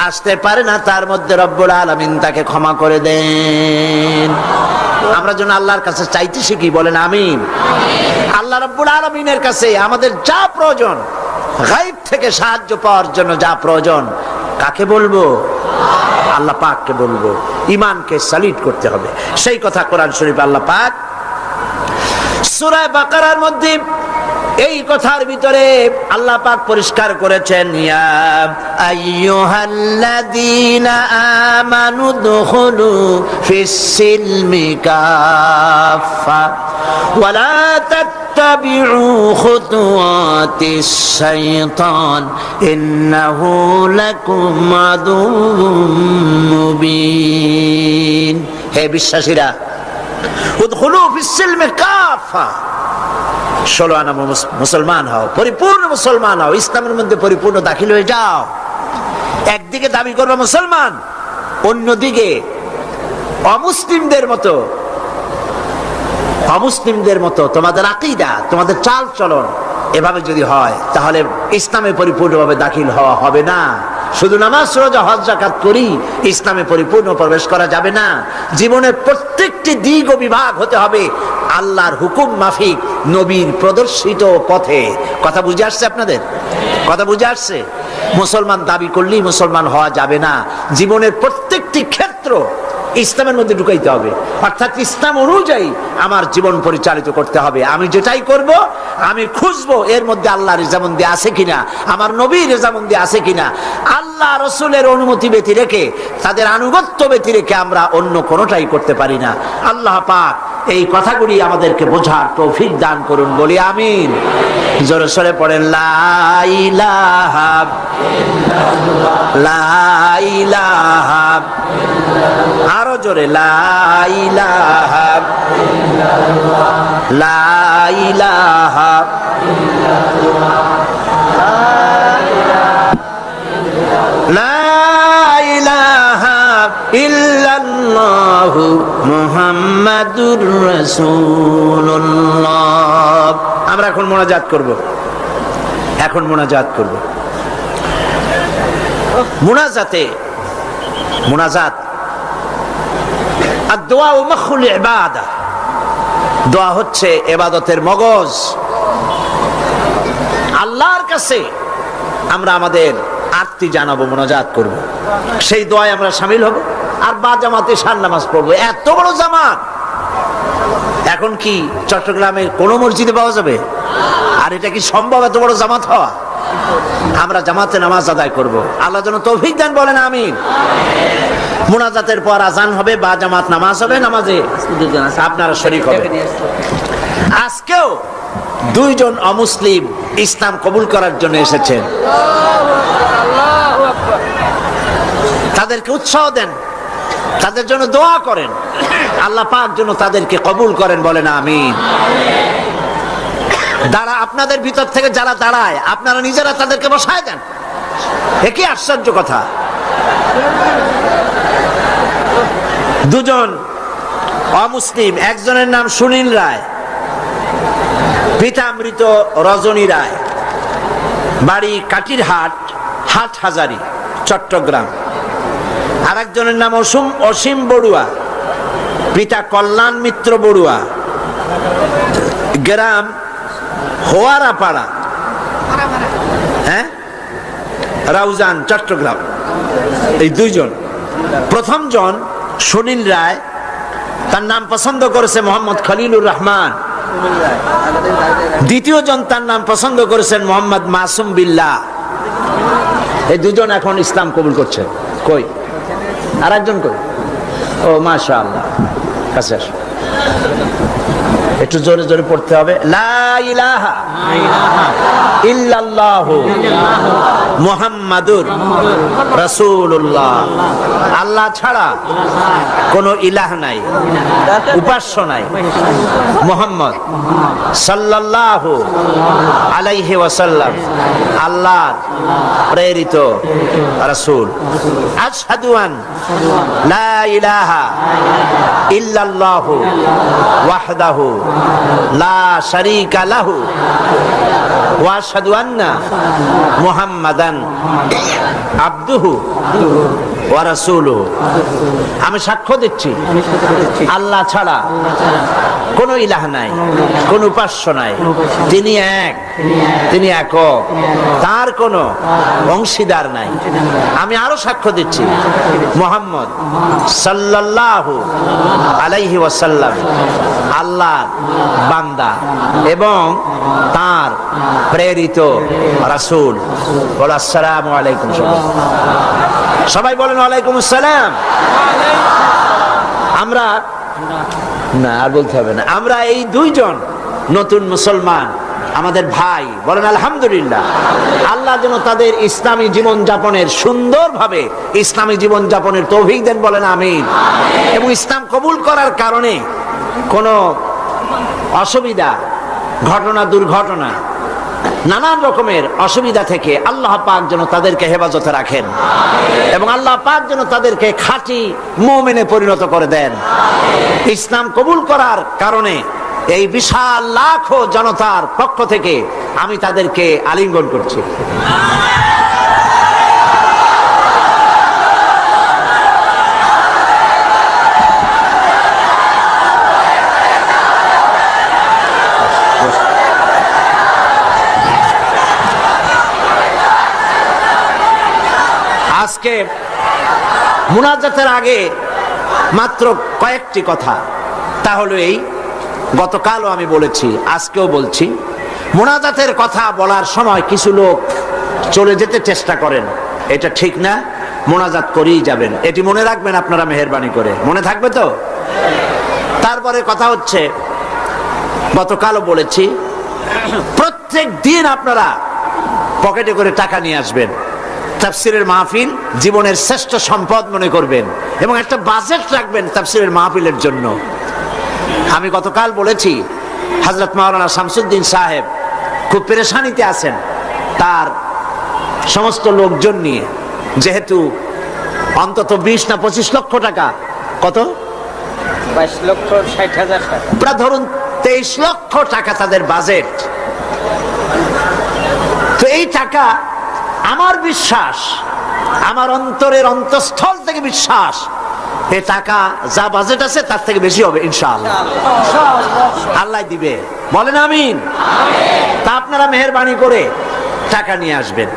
আসতে পারে না, তার মধ্যে রব্বুল আলামিন তাকে ক্ষমা করে দেন। আমরা যেন আল্লাহর কাছে চাইতে শিখি, বলেন আমিন। আল্লাহ রব্বুল আলামিনের কাছে আমাদের যা প্রয়োজন, গায়ব থেকে সাহায্য পাওয়ার জন্য যা প্রয়োজন, কাকে বলবো? আল্লাহ পাককে বলবো। ঈমানকে সালিট করতে হবে। সেই কথা কোরআন শরীফে আল্লাহ পাক সূরা বাকারার মধ্যে এই কথার ভিতরে আল্লাহ পাক পরিষ্কার করেছেন, ইয়া আইয়ুহাল্লাযীনা আমানু দুখুলু ফিস-সিলমি কাফা ওয়া লা তাত্তাবিউ খুতুওয়াতিশ শাইতান ইন্নাহু লাকুম আদুউম মুবিন। হে বিশ্বাসীরা, উদখুলু ফিস-সিলমি কাফা, 16 আনা মুসলমান হও, পরিপূর্ণ মুসলমান হও, ইসলামের মধ্যে পরিপূর্ণ দাখিল হয়ে যাও। একদিকে দাবি করবে মুসলমান, অন্যদিকে অমুসলিমদের মতো তোমাদের আকীদা, তোমাদের চাল চলন এভাবে যদি হয়, তাহলে ইসলামে পরিপূর্ণভাবে দাখিল হওয়া হবে না। শুধু নামাজ রোজা হজ যাকাত করি ইসলামে পরিপূর্ণ প্রবেশ করা যাবে না। জীবনের প্রত্যেকটি দিক ও বিভাগ হতে হবে আল্লাহর হুকুম মাফিক, নবীর প্রদর্শিত পথে। কথা বুঝে আসছে আপনাদের? কথা বুঝে আসছে? মুসলমান দাবি করলেই মুসলমান হওয়া যাবে না। জীবনের প্রত্যেকটি ক্ষেত্র ইসলামের মধ্যে ঢুকাইতে হবে, অর্থাৎ ইসলাম অনুযায়ী আমার জীবন পরিচালিত করতে হবে। আমি যেটাই করব আমি খুঁজবো এর মধ্যে আল্লাহর রেজামন্দি আছে কিনা, আমার নবীর রেজামন্দি আছে কিনা। আল্লাহ রসুলের অনুমতি ব্যতি রেখে, তাদের আনুগত্য ব্যতি রেখে আমরা অন্য কোনোটাই করতে পারি না। আল্লাহ পাক এই কথাগুলি আমাদেরকে বোঝার তৌফিক দান করুন, বলি আমিন। জোরে সরে পড়েন, লা ইলাহা ইল্লাল্লাহ, লা ইলাহা, আরো জোরে, লা ইলাহা ইল্লাল্লাহ, লা ইলাহা ইল্লাল্লাহ, লা ইলাহা ইল্লাল্লাহু মুহাম্মাদুর রাসূলুল্লাহ। আমরা এখন মোনাজাত করব, মোনাজাত আর দোয়া ও মখুল ইবাদা। দোয়া হচ্ছে ইবাদতের মগজ। আল্লাহর কাছে আমরা আমাদের আরতি জানাবো, মোনাজাত করব, সেই দোয়ায় আমরা শামিল হব, আর বা জামাতে শান নামাজ পড়বো। এত বড় জামাত এখন কি চট্টগ্রামের কোন মসজিদে পাওয়া যাবে? আর এটা কি সম্ভব এত বড় জামাত হওয়া? আমরা জামাতে নামাজ আদায় করব। আল্লাহ যেন তৌফিক দেন, বলেন আমিন। মুনাজাতের পর আজান হবে, বা জামাত নামাজ হবে, নামাজে আপনারা শরীক হবেন। আজকেও 2 জন অমুসলিম ইসলাম কবুল করার জন্য এসেছেন। তাদেরকে উৎসাহ দেন, তাদের জন্য দোয়া করেন, আল্লাহ পাক যেন তাদেরকে কবুল করেন, বলেন আমিন। আপনাদের ভিতর থেকে যারা দাঁড়ায়, আপনারা নিজেরা তাদেরকে বসায় দেন। একই আশ্চর্য কথা। 2 জন অমুসলিম, একজনের নাম সুনীল রায়, পিতা মৃত রজনী রায়, বাড়ি কাটিরহাট, হাটহাজারী, চট্টগ্রাম। আর একজনের নাম অসীম বড়ুয়া, পিতা কল্যাণ মিত্র বড়ুয়া, গ্রাম হোয়ারাপাড়া, রাউজান, চট্টগ্রাম। এই 2 জন। প্রথম জন সুনীল রায়, তার নাম পছন্দ করেছে মোহাম্মদ খলিলুর রহমান। দ্বিতীয় জন, তার নাম পছন্দ করেছেন মোহাম্মদ মাসুম বিল্লাহ। এই দুজন এখন ইসলাম কবুল করছে। কই আর একজন কই? ও মাশাআল্লাহ, কাছে আসো। একটু জোরে জোরে পড়তে হবে। লা ইলাহা ইল্লাল্লাহু মুহাম্মাদুর রাসূলুল্লাহ। আল্লাহ ছাড়া কোনো ইলাহ নাই, উপাস্য নাই। মুহাম্মদ সাল্লাল্লাহু আলাইহি ওয়াসাল্লাম আল্লাহর প্রেরিত রাসূল। আশহাদু আন লা ইলাহা ইল্লাল্লাহু ওয়াহদাহু লা শারীকা লাহু ওয়া আশহাদু আন্না মুহাম্মাদান আবদুহু ওয়া রাসূলুহু। আমি সাক্ষ্য দিচ্ছি আল্লাহ ছাড়া কোনো ইলাহ নাই, কোনো উপাস্য নাই। তিনি এক, তিনি একক, তার কোনো অংশীদার নাই। আমি আরো সাক্ষ্য দিচ্ছি মুহাম্মদ সাল্লাল্লাহু আলাইহি ওয়াসাল্লাম আল্লাহর বান্দা এবং তার প্রেরিত রাসূল। বল আসসালামু আলাইকুম। সবাই বলেন ওয়ালাইকুম আসসালাম। আমরা না আর বলতে হবে না, আমরা এই দুইজন নতুন মুসলমান আমাদের ভাই, বলেন আলহামদুলিল্লাহ। আল্লাহ যেন তাদের ইসলামী জীবন যাপনের সুন্দরভাবে ইসলামী জীবন যাপনের তৌফিক দেন, বলেন আমিন। এবং ইসলাম কবুল করার কারণে কোনো অসুবিধা, ঘটনা, দুর্ঘটনা, নানান রকমের অসুবিধা থেকে আল্লাহ পাক যেন তাদেরকে হেফাজতে রাখেন এবং আল্লাহ পাক যেন তাদেরকে খাঁটি মুমিনে পরিণত করে দেন। ইসলাম কবুল করার কারণে এই বিশাল লাখো জনতার পক্ষ থেকে আমি তাদেরকে আলিঙ্গন করছি। আজকে মুনাজাতের আগে মাত্র কয়েকটি কথা, তা হলো এই, গতকালও আমি বলেছি, আজকেও বলছি, মুনাজাতের কথা বলার সময় কিছু লোক চলে যেতে চেষ্টা করেন, এটা ঠিক না। মুনাজাত করেই যাবেন, এটি মনে রাখবেন আপনারা, মেহেরবানি করে মনে থাকবে তো। তারপরে কথা হচ্ছে, গতকালও বলেছি, প্রত্যেক দিন আপনারা পকেটে করে টাকা নিয়ে আসবেন। তাফসিরের মাহফিল জীবনের শ্রেষ্ঠ সম্পদ মনে করবেন এবং একটা বাজেট রাখবেন তাফসিরের মাহফিলের জন্য। আমি গতকাল বলেছি, হযরত মাওলানা শামসুদ্দিন সাহেব খুব পেরেশানিতে আছেন তার সমস্ত লোকজন নিয়ে, যেহেতু অন্তত 20 না 25 লক্ষ টাকা, কত 22,60,000 টাকা, প্রায় ধরুন 23 লক্ষ টাকা তাদের বাজেট। তো এই টাকা, আমার বিশ্বাস, আমার অন্তরের অন্তঃস্থল থেকে বিশ্বাস, এই টাকা যা বাজেট আছে তার থেকে বেশি হবে ইনশাআল্লাহ। আল্লাহ দিবে, বলেন আমিন। তা আপনারা মেহেরবানি করে টাকা নিয়ে আসবেন,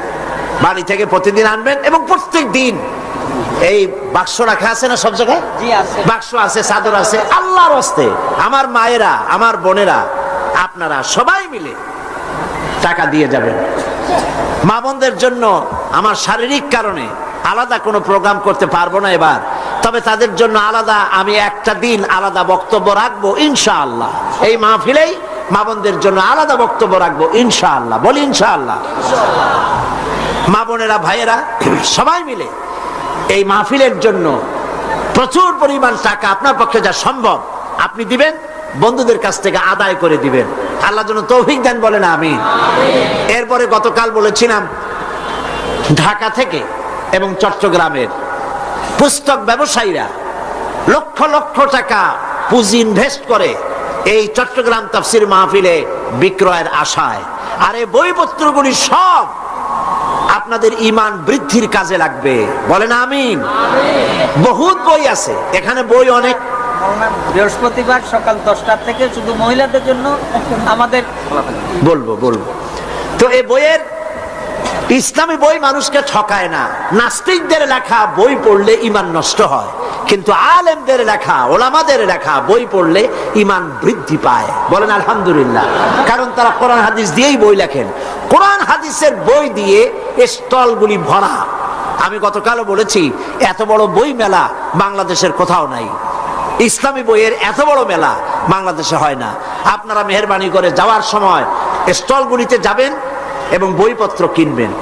বাড়ি থেকে প্রতিদিন আনবেন এবং প্রত্যেক দিন এই বাক্স রাখা আছে না সব জায়গায়? বাক্স আছে, চাদর আছে। আল্লাহর হস্তে আমার মায়েরা, আমার বোনেরা, আপনারা সবাই মিলে টাকা দিয়ে যাবেন। মা বোনদের জন্য আমার শারীরিক কারণে আলাদা কোনো প্রোগ্রাম করতে পারবো না এবার, তবে তাদের জন্য আলাদা আমি একটা দিন আলাদা বক্তব্য রাখবো ইনশাআল্লাহ। এই মাহফিলেই মা বোনদের জন্য আলাদা বক্তব্য রাখবো ইনশাআল্লাহ, বলি ইনশাআল্লাহ। মা বোনেরা, ভাইয়েরা, সবাই মিলে এই মাহফিলের জন্য প্রচুর পরিমাণ টাকা আপনার পক্ষে যা সম্ভব আপনি দিবেন, বন্ধুদের কাছ থেকে আদায় করে দিবেন। আল্লাহ যেন তৌফিক দেন, বলেন আমিন। এরপরে গতকাল বলেছিলাম, ঢাকা থেকে এবং চট্টগ্রামের পুস্তক ব্যবসায়ীরা লক্ষ লক্ষ টাকা পুঁজি ইনভেস্ট করে এই চট্টগ্রাম তাফসীর মাহফিলে বিক্রয়ের আশায়। আর এই বইপত্রগুলি সব আপনাদের ঈমান বৃদ্ধির কাজে লাগবে, বলেন আমিন। বহুত বই আছে এখানে, বই অনেক। বৃহস্পতিবার সকাল 10টা থেকে শুধু মহিলাদের জন্য আমাদের বলবো। তো এই বইয়ের ইসলামী বই মানুষকে ঠকায় না। নাস্তিকদের লেখা বই পড়লে ঈমান নষ্ট হয়, কিন্তু আলেমদের লেখা, ওলামাদের লেখা বই পড়লে ঈমান বৃদ্ধি পায়। বলেন আলহামদুলিল্লাহ। কারণ তারা কোরআন হাদিস দিয়েই বই লেখেন। কোরআন হাদিসের বই দিয়ে স্টলগুলি ভরা। আমি গতকালও বলেছি, এত বড় বই মেলা বাংলাদেশের কোথাও নাই। ইসলামী বইয়ের এত বড় মেলা বাংলাদেশে হয় না। আপনারা মেহেরবানি করে যাওয়ার সময় স্টলগুলিতে যাবেন এবং বইপত্র কিনবেন।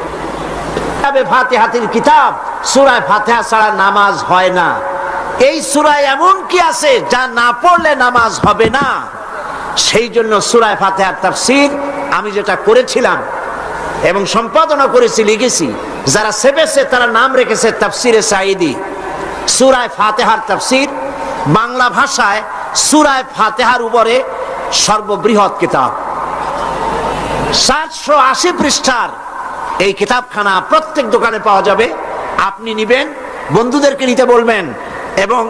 ফাতিহাতিল কিতাব, সূরা ফাতিহা ছাড়া নামাজ হয় না। এই সূরায় এমন কি আছে যা না পড়লে নামাজ হবে না? সেই জন্য সূরা ফাতিহার তাফসীর আমি যেটা করেছিলাম এবং সম্পাদনা করেছি, লিখেছি, যারা সেবেছে তারা নাম রেখেছে তাফসীরে সাঈদী। সূরা ফাতিহার তাফসীর বাংলা ভাষায় সূরা ফাতিহার উপরে সর্ববৃহৎ কিতাব, 780 পৃষ্ঠার এই কিতাবখানা প্রত্যেক দোকানে পাওয়া যাবে। আপনি নিবেন, বন্ধুদেরকে নিতে বলবেন এবং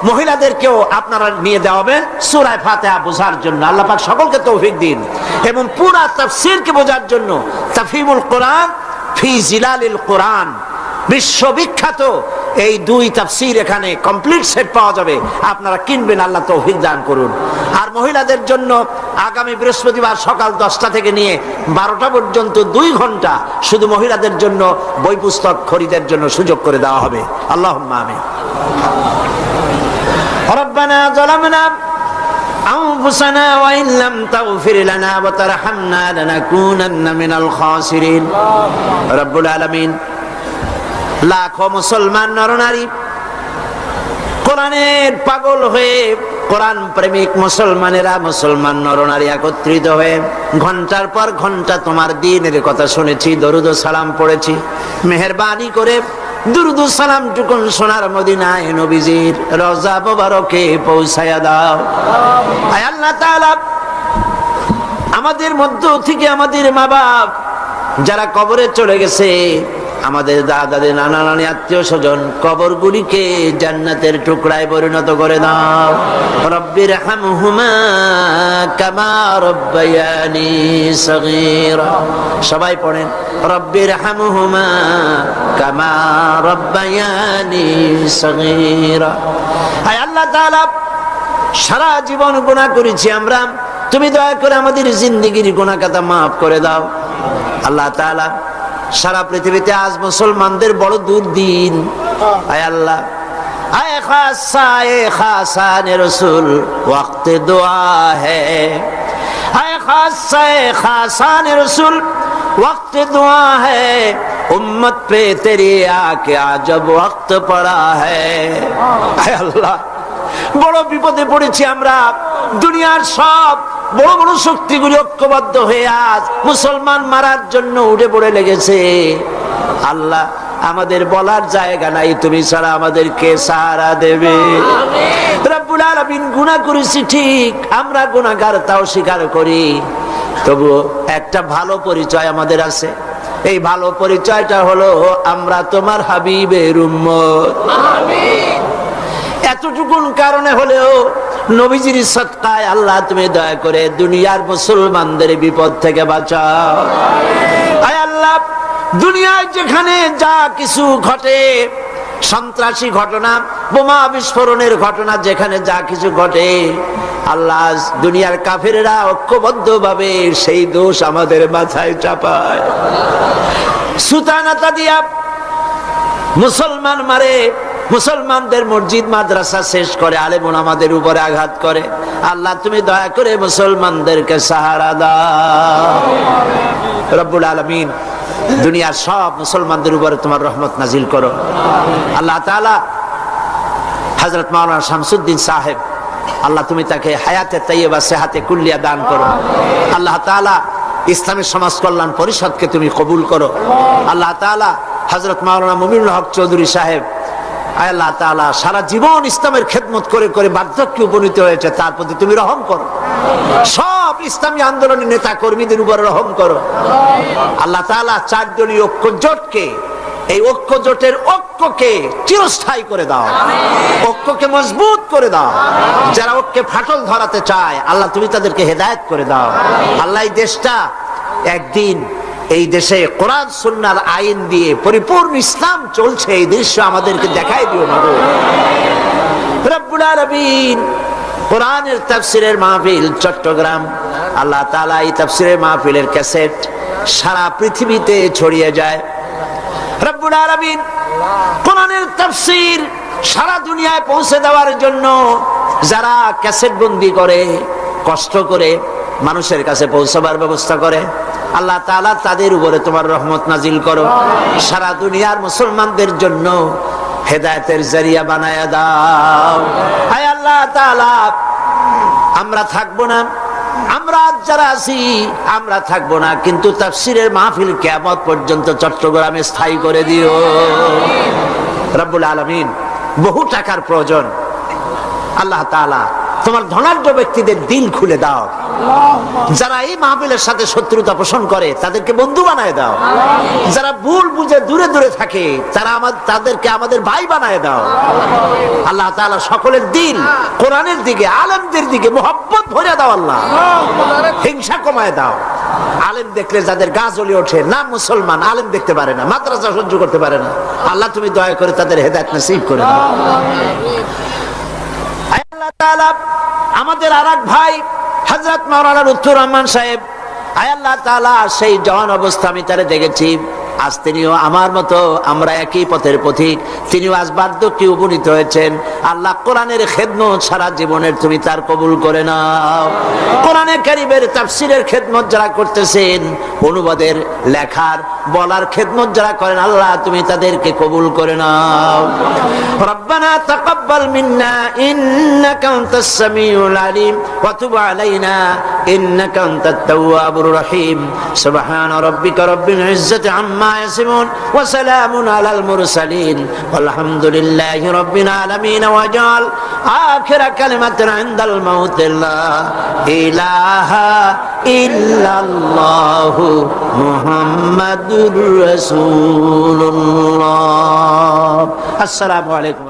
মহিলাদেরকেও আপনারা নিয়ে দেওয়াবেন সূরা ফাতিহা বোঝার জন্য। আল্লাহ পাক সকলকে তৌফিক দিন। এবং পুরা তাফসীরকে বোঝার জন্য তাফহিমুল কোরআন ফি জিলালিল কোরআন, বিশ্ববিখ্যাত এই দুই তাফসীর এখানে কমপ্লিট সেট পাওয়া যাবে। আপনারা কিনবেন, আল্লাহ তৌফিক দান করুন। আর মহিলাদের জন্য আগামী বৃহস্পতিবার সকাল 10টা থেকে নিয়ে 12টা পর্যন্ত 2 ঘন্টা শুধু মহিলাদের জন্য বই পুস্তক খরিদের জন্য সুযোগ করে দেওয়া হবে। আল্লাহুম্মা আমিন। রব্বানা যালামনা আনফুসানা ওয়া ইন লাম তাগফির লানা ওয়া তারহামনা লানাকুনান্না মিনাল খাসিরিন। রব্বুল আলামিন লাখো মুসলমান নরনারী কোরআনের পাগল হয়ে, কোরআন প্রেমিক মুসলমানেরা, মুসলমান নরনারী একত্রিত হয়ে ঘন্টার পর ঘন্টা তোমার দ্বীনের কথা শুনেছি, দরুদ ও সালাম পড়েছি। মেহেরবানি করে দুরুদ ও সালাম টুকুন সোনার মদিনায় নবীজির রওজা মোবারকে পৌঁছায়া দাও। আয় আল্লাহ তাআলা, আমাদের মধ্য থেকে আমাদের মা বাপ যারা কবরে চলে গেছে, আমাদের দাদা নানা নানি আত্মীয় স্বজন, কবরগুলিকে জান্নাতের টুকরায় পরিণত করে দাও। রব্বির হামহুমা কামা রব্বায়ানি সগীরা। সবাই পড়েন, রব্বির হামহুমা কামা রব্বায়ানি সগীরা। আয় আল্লাহ তাআলা, সারা জীবন গুনাহ করেছি আমরা, তুমি দয়া করে আমাদের জিন্দেগির গুনাহ খাতা মাফ করে দাও। আল্লাহ তাআলা, সারা পৃথিবীতে আজ মুসলমানদের বড় দুর্দিন। আয় আল্লাহ, আয় খাসা এ খাসানে রসুল ওয়াক্তে দোয়া হে, আয় খাসা এ খাসানে রসুল ওয়াক্তে দোয়া হে, উম্মত পে তেরি আকে আজব ওয়াক্ত পড়া হে। আয় আল্লাহ, বড় বিপদে পড়েছি আমরা। দুনিয়ার সব বড় বড় শক্তিগুলি ঐক্যবদ্ধ হয়ে আজ মুসলমান মারার জন্য উঠে পড়ে লেগেছে। আল্লাহ, আমাদের বলার জায়গা নাই, তুমি ছাড়া আমাদেরকে সাহারা দেবে। রব্বুল আলামিন, গুনাহ করেছি ঠিক, আমরা গুনাহগার তাও স্বীকার করি, তবু একটা ভালো পরিচয় আমাদের আছে। এই ভালো পরিচয়টা হলো আমরা তোমার হাবিবের উম্মত। আমিন। এতটুকুন কারণে হলেও নবীজির সদকায় আল্লাহ তুমি দয়া করে দুনিয়ার মুসলমানদের বিপদ থেকে বাঁচাও। আয় আল্লাহ, দুনিয়ায় যেখানে যা কিছু ঘটে, সন্ত্রাসী ঘটনা, বোমা বিস্ফোরণের ঘটনা, যেখানে যা কিছু ঘটে, আল্লাহ দুনিয়ার কাফেররা ঐক্যবদ্ধ ভাবে সেই দোষ আমাদের মাথায় চাপায়। সুতানাতা দিয়া মুসলমান মারে, মুসলমানদের মসজিদ মাদ্রাসা শেষ করে, আলেম ওলামাদের উপরে আঘাত করে। আল্লাহ তুমি দয়া করে মুসলমানদেরকে সাহারা দাও। রব্বুল আলামিন, দুনিয়ার সব মুসলমানদের উপরে তোমার রহমত নাজিল করো। আল্লাহ তাআলা হযরত মাওলানা শামসুদ্দিন সাহেব, আল্লাহ তুমি তাকে হায়াতে তাইয়্যিবা সেহাতে কুল্লিয়া দান করো। আল্লাহ তাআলা ইসলামী সমাজ কল্যাণ পরিষদকে তুমি কবুল করো। আল্লাহ তাআলা হযরত মাওলানা মুমিনুল হক চৌধুরী সাহেব, আল্লাহ তাআলা সারা জীবন ইসলামের খেদমত করে করে বার্ধক্যে উপনীত হয়েছে, তার প্রতি তুমি রহম করো। সব ইসলামী আন্দোলনের নেতা কর্মীদের উপর রহম করো। আল্লাহ তাআলা 4 দলীয় ঐক্য জোটকে, এই ঐক্য জোটের ঐক্যকে চিরস্থায়ী করে দাও, ঐক্যকে মজবুত করে দাও। যারা ঐক্যে ফাটল ধরাতে চায়, আল্লাহ তুমি তাদেরকে হেদায়েত করে দাও। আল্লাহ এই দেশটা একদিন এই দেশে কোরআন সুন্নাহর আইন দিয়ে পরিপূর্ণ ইসলাম চলছে, এই দৃশ্য আমাদেরকে দেখাই দিও মাবুদ। রব্বুল আলামিন কোরআনের তাফসীরের মাহফিল চট্টগ্রাম, আল্লাহ তাআলা এই তাফসীরের মাহফিলের ক্যাসেট সারা পৃথিবীতে ছড়িয়ে যায়। রব্বুল আলামিন কোরআনের তাফসীর সারা দুনিয়ায় পৌঁছে দেওয়ার জন্য যারা ক্যাসেট বন্দি করে, কষ্ট করে মানুষের কাছে পৌঁছাবার ব্যবস্থা করে, আল্লাহ তাআলা তাদের উপরে তোমার রহমত নাজিল করো। সারা দুনিয়ার মুসলমানদের জন্য হেদায়েতের জরিয়া বানায়া দাও। হায় আল্লাহ তাআলা, আমরা থাকবো না, আমরা যারা আছি আমরা থাকবো না, কিন্তু তাফসীরের মাহফিল কিয়ামত পর্যন্ত চট্টগ্রামে স্থায়ী করে দিও। রব্বুল আলামিন, বহু টাকার প্রয়োজন, আল্লাহ তাআলা তোমার ধনাঢ্য ব্যক্তিদের দিল খুলে দাও। যারা এই মাহফিলের সাথে শত্রুতা পোষণ করে তাদেরকে বন্ধু বানায় দাও। যারা ভুল বুঝে দূরে দূরে থাকে তাদেরকে আমাদের ভাই বানায় দাও। আল্লাহ তাআলা সকলের দিল কোরআনের দিকে, আলেমদের দিকে মোহাব্বত ভরে দাও। আল্লাহ হিংসা কমায় দাও। আলেম দেখলে যাদের গা জ্বলে ওঠে, নাম মুসলমান, আলেম দেখতে পারে না, মাদ্রাসা সহ্য করতে পারে না, আল্লাহ তুমি দয়া করে তাদের হেদায়েত নসিব করে দাও। আল্লাহ তাআলা আমাদের আরেক ভাই হযরত মাওলানা লুৎফুর রহমান সাহেব, আয় আল্লাহ তাআলা সেই জওয়ান অবস্থা আমি তারে দেখেছি, আজ তিনিও আমার মতো, আমরা একই পথের পথিক, তিনিও আজ বার্ধক্যে উপনীত হয়েছেন। আল্লাহ কোরআনের খেদমত সারা জীবনের তুমি তার কবুল করে নাও। কোরআনে কারীমের তাফসীরের খেদমত যারা করতেছেন, অনুবাদের, লেখার, বলার খেদমত যারা করেন, আল্লাহ তুমি তাদেরকে কবুল করে নাও। রব্বানা তাকাব্বাল মিন্না ইন্নাকা আনতাস সামিউল আলিম ওয়া তুব আলাইনা ইন্নাকা আনতাত তাওয়াবুর রহিম। সুবহান রাব্বিকা রাব্বিল ইজ্জাতি আম্মা يصفون وسلام على المرسلين والحمد لله رب العالمين وجعل آخر كلمة عند الموت لا إله إلا الله محمد رسول الله. السلام عليكم.